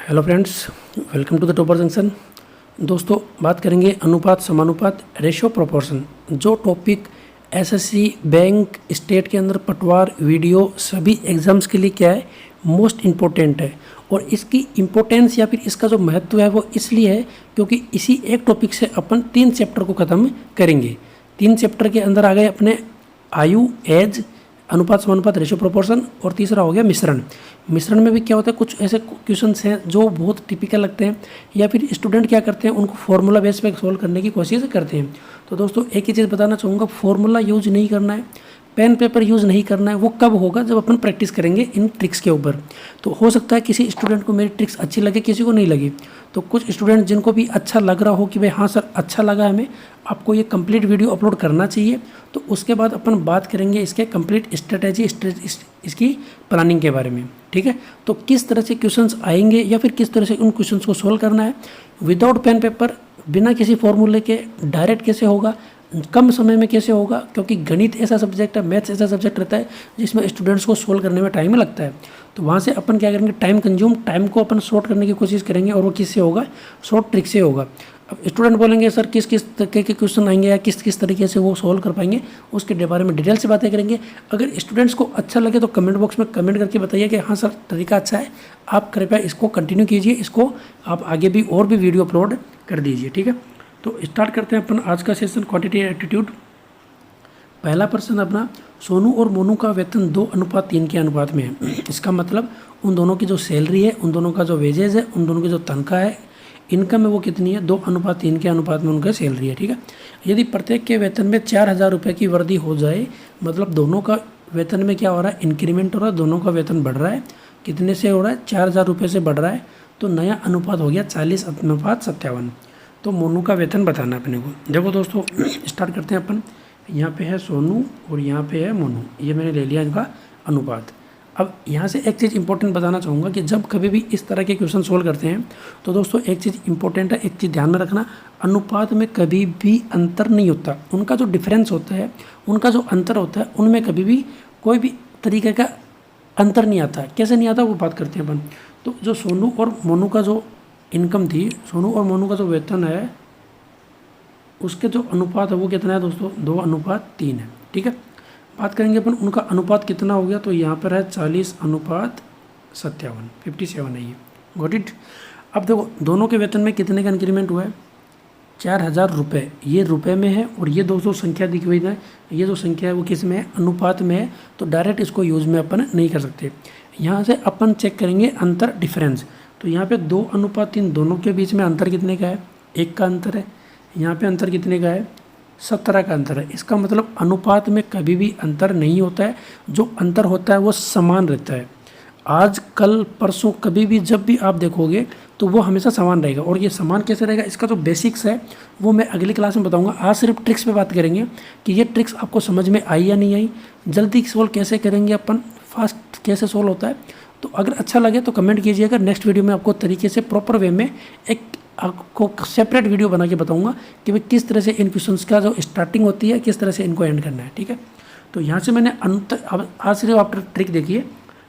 Hello friends, welcome to the topper junction. दोस्तों, बात करेंगे अनुपात समानुपात रेशियो प्रोपोर्शन। जो टॉपिक एसएससी बैंक स्टेट के अंदर पटवार वीडियो सभी एग्जाम्स के लिए क्या है, मोस्ट इम्पोर्टेंट है। और इसकी इम्पोर्टेंस या फिर इसका जो महत्व है वो इसलिए है क्योंकि इसी एक टॉपिक से अपन 3 चैप्टर को ख़त्म करेंगे। 3 चैप्टर के अंदर आ गए अपने आयु, एज, अनुपात समानुपात रेशियो प्रोपोर्शन, और तीसरा हो गया मिश्रण। मिश्रण में भी क्या होता है, कुछ ऐसे क्वेश्चंस हैं जो बहुत टिपिकल लगते हैं या फिर स्टूडेंट क्या करते हैं, उनको फॉर्मूला बेस पे सोल्व करने की कोशिश करते हैं। तो दोस्तों, एक ही चीज़ बताना चाहूँगा, फॉर्मूला यूज नहीं करना है, पेन पेपर यूज़ नहीं करना है। वो कब होगा, जब अपन प्रैक्टिस करेंगे इन ट्रिक्स के ऊपर। तो हो सकता है किसी स्टूडेंट को मेरी ट्रिक्स अच्छी लगे, किसी को नहीं लगे। तो कुछ स्टूडेंट जिनको भी अच्छा लग रहा हो कि भाई हाँ सर अच्छा लगा हमें, आपको ये कंप्लीट वीडियो अपलोड करना चाहिए। तो उसके बाद अपन बात करेंगे इसके कंप्लीट स्ट्रेटेजी, इसकी प्लानिंग के बारे में। ठीक है, तो किस तरह से क्वेश्चंस आएंगे या फिर किस तरह से उन क्वेश्चंस को सोल्व करना है विदाउट पेन पेपर, बिना किसी फॉर्मूले के डायरेक्ट कैसे होगा, कम समय में कैसे होगा। क्योंकि गणित ऐसा सब्जेक्ट है, मैथ्स ऐसा सब्जेक्ट रहता है जिसमें स्टूडेंट्स को सोल्व करने में टाइम लगता है। तो वहाँ से अपन क्या करेंगे, टाइम को अपन शॉर्ट करने की कोशिश करेंगे, और वो किससे होगा, शॉर्ट ट्रिक से होगा। अब स्टूडेंट बोलेंगे सर किस किस तरीके के क्वेश्चन आएंगे या किस किस तरीके से वो सोल्व कर पाएंगे, उसके बारे में डिटेल से बातें करेंगे। अगर स्टूडेंट्स को अच्छा लगे तो कमेंट बॉक्स में कमेंट करके बताइए कि हाँ सर तरीका अच्छा है, आप कृपया इसको कंटिन्यू कीजिए, इसको आप आगे भी और भी वीडियो अपलोड कर दीजिए। ठीक है, तो स्टार्ट करते हैं अपन आज का सेशन, क्वांटिटी एप्टीट्यूड। पहला प्रश्न अपना, सोनू और मोनू का वेतन 2:3 के अनुपात में है। इसका मतलब उन दोनों की जो सैलरी है, उन दोनों का जो वेजेज है, उन दोनों की जो तनख्वाह है, इनकम है, वो कितनी है, 2:3 के अनुपात में उनका सैलरी है। ठीक है, यदि प्रत्येक के वेतन में 4,000 रुपये की वृद्धि हो जाए, मतलब दोनों का वेतन में क्या हो रहा है, इंक्रीमेंट हो रहा है, दोनों का वेतन बढ़ रहा है। कितने से हो रहा है, 4,000 रुपये से बढ़ रहा है। तो नया अनुपात हो गया 40:57। तो मोनू का वेतन बताना अपने को। देखो दोस्तों, स्टार्ट करते हैं अपन। यहाँ पे है सोनू और यहाँ पे है मोनू, ये मैंने ले लिया इनका अनुपात। अब यहाँ से एक चीज़ इंपॉर्टेंट बताना चाहूँगा कि जब कभी भी इस तरह के क्वेश्चन सोल्व करते हैं तो दोस्तों एक चीज़ इंपॉर्टेंट है, एक चीज़ ध्यान में रखना, अनुपात में कभी भी अंतर नहीं होता। उनका जो डिफरेंस होता है, उनका जो अंतर होता है, उनमें कभी भी कोई भी तरीके का अंतर नहीं आता। कैसे नहीं आता वो बात करते हैं अपन। तो जो सोनू और मोनू का जो इनकम थी, सोनू और मोनू का जो वेतन है, उसके जो अनुपात है वो कितना है दोस्तों, 2:3 है। ठीक है, बात करेंगे अपन उनका अनुपात कितना हो गया, तो यहाँ पर है 40:57, 57 है ये। Got it. अब देखो दोनों के वेतन में कितने का इंक्रीमेंट हुआ है, 4,000 रुपये, ये रुपये में है, और ये दोस्तों संख्या दिखी हुई है, ये जो संख्या है वो किस में है, अनुपात में है। तो डायरेक्ट इसको यूज में अपन नहीं कर सकते। यहाँ से अपन चेक करेंगे अंतर, डिफरेंस। तो यहाँ पे 2:3, दोनों के बीच में अंतर कितने का है, 1 का अंतर है। यहाँ पे अंतर कितने का है, 17 का अंतर है। इसका मतलब अनुपात में कभी भी अंतर नहीं होता है, जो अंतर होता है वो समान रहता है। आज कल परसों कभी भी जब भी आप देखोगे तो वो हमेशा समान रहेगा। और ये समान कैसे रहेगा, इसका जो बेसिक्स है वो मैं अगली क्लास में बताऊंगा। आज सिर्फ ट्रिक्स पे बात करेंगे कि ये ट्रिक्स आपको समझ में आई या नहीं आई, जल्दी सोल्व कैसे करेंगे अपन, फास्ट कैसे सोल्व होता है। तो अगर अच्छा लगे तो कमेंट कीजिएगा, नेक्स्ट वीडियो में आपको तरीके से प्रॉपर वे में एक आपको सेपरेट वीडियो बना के बताऊंगा कि भाई किस तरह से इन क्वेश्चंस का जो स्टार्टिंग होती है, किस तरह से इनको एंड करना है। ठीक है, तो यहाँ से मैंने अब आज सिर्फ आप ट्रिक देखिए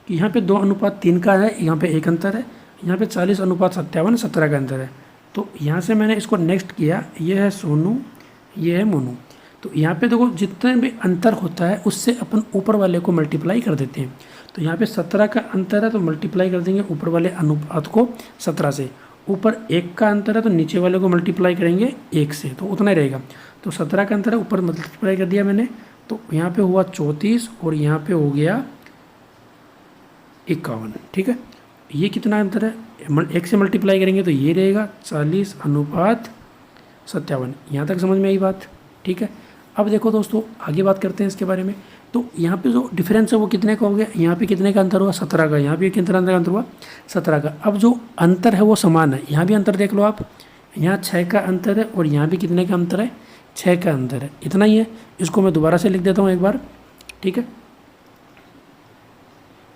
कि यहाँ पे 2:3 का है, यहाँ पे 1 अंतर है, यहाँ पे 40:57, 17 का अंतर है। तो यहाँ से मैंने इसको नेक्स्ट किया, ये है सोनू, ये है मोनू। तो यहाँ पे देखो जितने भी अंतर होता है उससे अपन ऊपर वाले को मल्टीप्लाई कर देते हैं। तो यहाँ पे 17 का अंतर है तो मल्टीप्लाई कर देंगे ऊपर वाले अनुपात को 17 से। ऊपर 1 का अंतर है तो नीचे वाले को मल्टीप्लाई करेंगे 1 से, तो उतना ही रहेगा। तो 17 का अंतर है, ऊपर मल्टीप्लाई कर दिया मैंने, तो यहाँ पे हुआ 34 और यहाँ पे हो गया 51। ठीक है, ये कितना अंतर है, 1 से मल्टीप्लाई करेंगे तो ये रहेगा 40:57। यहाँ तक समझ में आई बात। ठीक है, अब देखो दोस्तों आगे बात करते हैं इसके बारे में। तो यहाँ पे जो डिफरेंस है वो कितने का हो गया, यहाँ पे कितने का अंतर हुआ, 17 का। यहाँ पे कितना अंतर हुआ, 17 का। अब जो अंतर है वो समान है, यहाँ भी अंतर देख लो आप, यहाँ 6 का अंतर है और यहाँ भी कितने का अंतर है, 6 का अंतर है। इतना ही है, इसको मैं दोबारा से लिख देता हूँ एक बार। ठीक है,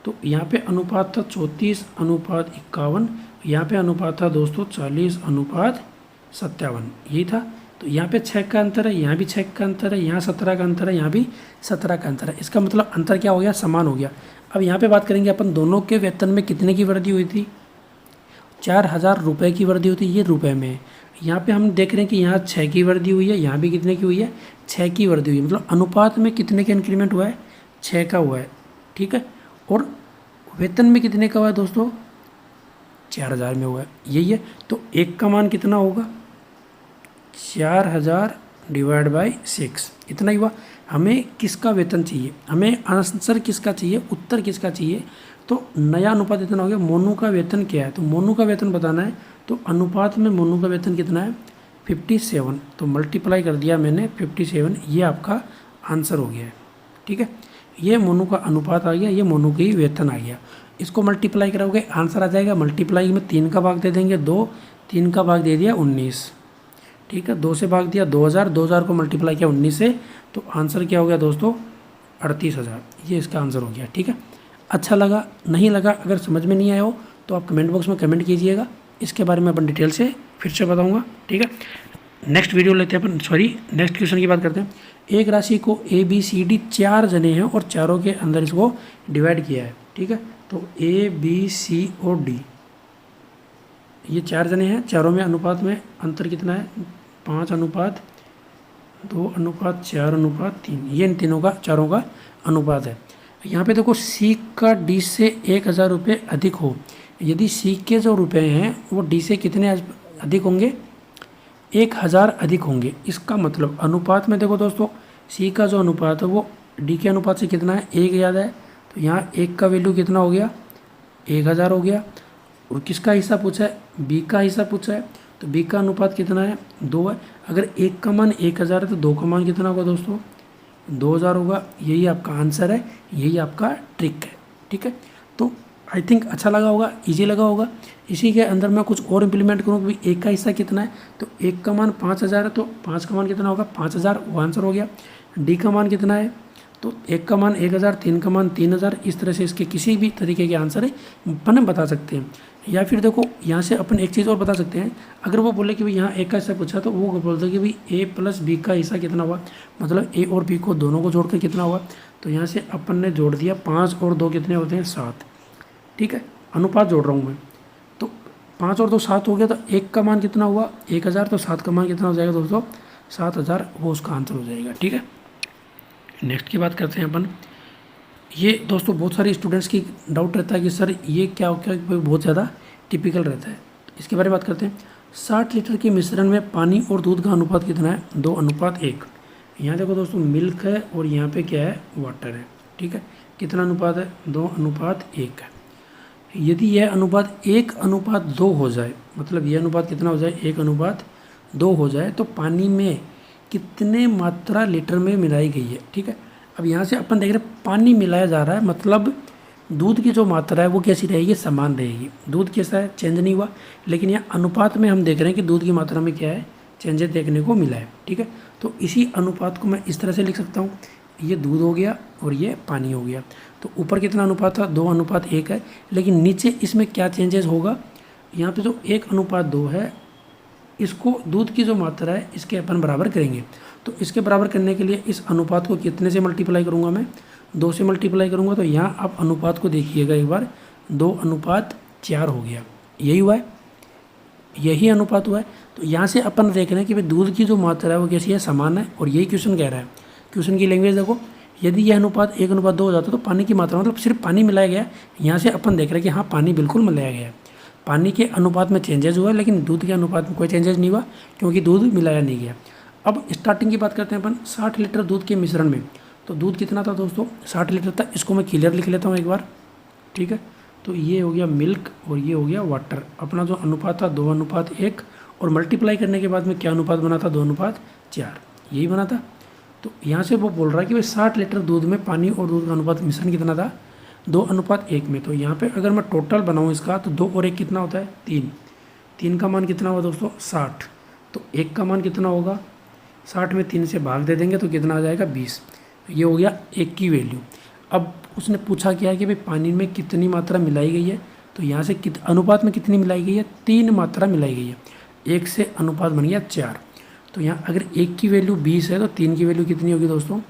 तो यहाँ पे अनुपात था 34:51, यहाँ पे अनुपात था दोस्तों 40:57, यही था। तो यहाँ पे 6 का अंतर है, यहाँ भी 6 का अंतर है, यहाँ 17 का अंतर है, यहाँ भी 17 का अंतर है। इसका मतलब अंतर क्या हो गया, समान हो गया। अब यहाँ पे बात करेंगे अपन दोनों के वेतन में कितने की वृद्धि हुई थी, 4,000 रुपये की वृद्धि होती है, ये रुपए में है। यहाँ पे हम देख रहे हैं कि यहाँ 6 की वृद्धि हुई है, यहाँ भी कितने की हुई है, 6 की वृद्धि हुई है। मतलब अनुपात में कितने का इंक्रीमेंट हुआ है, 6 का हुआ है, ठीक है। और वेतन में कितने का हुआ है दोस्तों, 4,000 में हुआ है, यही है। तो एक का मान कितना होगा, 4,000 डिवाइड बाई 6, इतना ही हुआ। हमें किसका वेतन चाहिए, हमें आंसर किसका चाहिए, उत्तर किसका चाहिए। तो नया अनुपात इतना हो गया, मोनू का वेतन क्या है, तो मोनू का वेतन बताना है। तो अनुपात में मोनू का वेतन कितना है, 57। तो मल्टीप्लाई कर दिया मैंने 57, ये आपका आंसर हो गया है, ठीक है। ये मोनू का अनुपात आ गया, ये मोनू की वेतन आ गया। इसको मल्टीप्लाई कराओगे आंसर आ जाएगा। मल्टीप्लाई में 3 का भाग दे देंगे 2, 3 का भाग दे दिया 19, ठीक है। 2 से भाग दिया 2,000, 2,000 को मल्टीप्लाई किया 19 से, तो आंसर क्या हो गया दोस्तों, 38,000। ये इसका आंसर हो गया, ठीक है। अच्छा लगा, नहीं लगा, अगर समझ में नहीं आया हो तो आप कमेंट बॉक्स में कमेंट कीजिएगा, इसके बारे में अपन डिटेल से फिर से बताऊंगा, ठीक है। नेक्स्ट वीडियो लेते हैं अपन, नेक्स्ट क्वेश्चन की बात करते हैं। एक राशि को ABCD 4 जने हैं और चारों के अंदर इसको डिवाइड किया है, ठीक है। तो ABC और D, ये 4 जने हैं, चारों में अनुपात में अंतर कितना है, 5:2:4:3, ये इन तीनों का, चारों का अनुपात है। यहाँ पे देखो C का D से 1,000 रुपये अधिक हो, यदि C के जो रुपए हैं वो D से कितने अधिक होंगे, 1,000 अधिक होंगे। इसका मतलब अनुपात में देखो दोस्तों, C का जो अनुपात है वो D के अनुपात से कितना है, 1 याद है। तो यहाँ 1 का वैल्यू कितना हो गया, 1,000 हो गया। और किसका हिस्सा पूछा है, B का हिस्सा पूछा है, तो B का अनुपात कितना है, 2 है। अगर 1 का मान 1,000 है तो 2 का मान कितना होगा दोस्तों, 2,000 होगा। यही आपका आंसर है, यही आपका ट्रिक है, ठीक है। तो आई थिंक अच्छा लगा होगा, इजी लगा होगा। इसी के अंदर मैं कुछ और इम्प्लीमेंट करूँ कि 1 का हिस्सा कितना है, तो 1 का मान 5,000 है, तो 5 का मान कितना होगा, 5,000, वो आंसर हो गया। D का मान कितना है, तो 1 का मान 1,000, 3 का मान 3,000। इस तरह से इसके किसी भी तरीके के आंसर है अपन बता सकते हैं। या फिर देखो यहाँ से अपन एक चीज़ और बता सकते हैं, अगर वो बोले कि भाई यहाँ 1 का हिस्सा पूछा तो वो बोलते हैं कि भाई A + B का हिस्सा कितना हुआ, मतलब A और B को दोनों को जोड़कर कितना हुआ। तो यहाँ से अपन ने जोड़ दिया 5 और 2 कितने होते हैं, 7, ठीक है। अनुपात जोड़ रहा हूँ मैं, तो 5 और 2 7 हो गया। तो 1 का मान कितना हुआ, 1,000, तो 7 का मान कितना हो जाएगा दोस्तों, 7,000, वो उसका आंसर हो जाएगा, ठीक है। नेक्स्ट की बात करते हैं अपन। ये दोस्तों बहुत सारे स्टूडेंट्स की डाउट रहता है कि सर ये क्या बहुत ज़्यादा टिपिकल रहता है, इसके बारे में बात करते हैं। 60 लीटर के मिश्रण में पानी और दूध का अनुपात कितना है, 2:1। यहाँ देखो दोस्तों मिल्क है और यहाँ पे क्या है, वाटर है, ठीक है। कितना अनुपात है, 2:1 है। यदि यह अनुपात 1:2 हो जाए, मतलब यह अनुपात कितना हो जाए, 1:2 हो जाए, तो पानी में कितने मात्रा लीटर में मिलाई गई है, ठीक है। अब यहाँ से अपन देख रहे हैं पानी मिलाया जा रहा है, मतलब दूध की जो मात्रा है वो कैसी रहेगी, समान रहेगी। दूध कैसा है, चेंज नहीं हुआ। लेकिन यहाँ अनुपात में हम देख रहे हैं कि दूध की मात्रा में क्या है, चेंजेस देखने को मिला है, ठीक है। तो इसी अनुपात को मैं इस तरह से लिख सकता हूँ, ये दूध हो गया और ये पानी हो गया। तो ऊपर कितना अनुपात था, 2:1 है। लेकिन नीचे इसमें क्या चेंजेस होगा, यहाँ पे जो 1:2 है, इसको दूध की जो मात्रा है इसके अपन बराबर करेंगे। तो इसके बराबर करने के लिए इस अनुपात को कितने से मल्टीप्लाई करूँगा, मैं 2 से मल्टीप्लाई करूँगा। तो यहाँ आप अनुपात को देखिएगा एक बार, 2:4 हो गया, यही हुआ है, यही अनुपात हुआ है। तो यहाँ से अपन देख रहे हैं कि भाई दूध की जो मात्रा है वो कैसी है, समान है। और यही क्वेश्चन कह रहा है, क्वेश्चन की लैंग्वेज देखो, यदि यह अनुपात 1:2 हो जाता तो पानी की मात्रा, मतलब सिर्फ पानी मिलाया गया। यहाँ से अपन देख रहे हैं कि हाँ पानी बिल्कुल मिलाया गया है, पानी के अनुपात में चेंजेस हुआ, लेकिन दूध के अनुपात में कोई चेंजेस नहीं हुआ क्योंकि दूध मिलाया नहीं गया। अब स्टार्टिंग की बात करते हैं अपन, 60 लीटर दूध के मिश्रण में, तो दूध कितना था दोस्तों, 60 लीटर था। इसको मैं क्लियर लिख लेता हूँ एक बार, ठीक है। तो ये हो गया मिल्क और ये हो गया वाटर। अपना जो अनुपात था 2:1, और मल्टीप्लाई करने के बाद में क्या अनुपात बना था, 2:4, यही बना था। तो यहाँ से वो बोल रहा है कि भाई 60 लीटर दूध में पानी और दूध का अनुपात मिश्रण कितना था, 2:1 में। तो यहाँ पे अगर मैं टोटल बनाऊँ इसका, तो 2 और 1 कितना होता है, 3। 3 का मान कितना हुआ दोस्तों, 60। तो 1 का मान कितना होगा, 60 में 3 से भाग दे देंगे तो कितना आ जाएगा, 20। ये हो गया 1 की वैल्यू। अब उसने पूछा क्या है कि भाई पानी में कितनी मात्रा मिलाई गई है, तो यहाँ से अनुपात में कितनी मिलाई गई है, 3 मात्रा मिलाई गई है। 1 से अनुपात बन गया 4। तो यहाँ अगर 1 की वैल्यू 20 है तो 3 की वैल्यू कितनी होगी दोस्तों,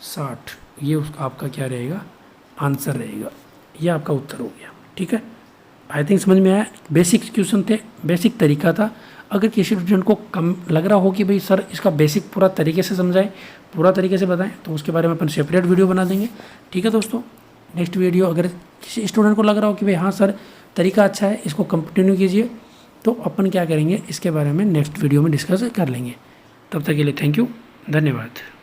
60। ये उसका आपका क्या रहेगा, आंसर रहेगा। ये आपका उत्तर हो गया, ठीक है। आई थिंक समझ में आया। बेसिक क्वेश्चन थे, बेसिक तरीका था। अगर किसी स्टूडेंट को कम लग रहा हो कि भाई सर इसका बेसिक पूरा तरीके से समझाएं, पूरा तरीके से बताएं, तो उसके बारे में अपन सेपरेट वीडियो बना देंगे। ठीक है दोस्तों, नेक्स्ट वीडियो अगर किसी स्टूडेंट को लग रहा हो कि भाई हाँ सर तरीका अच्छा है, इसको कंटिन्यू कीजिए, तो अपन क्या करेंगे इसके बारे में नेक्स्ट वीडियो में डिस्कस कर लेंगे। तब तक के लिए थैंक यू, धन्यवाद।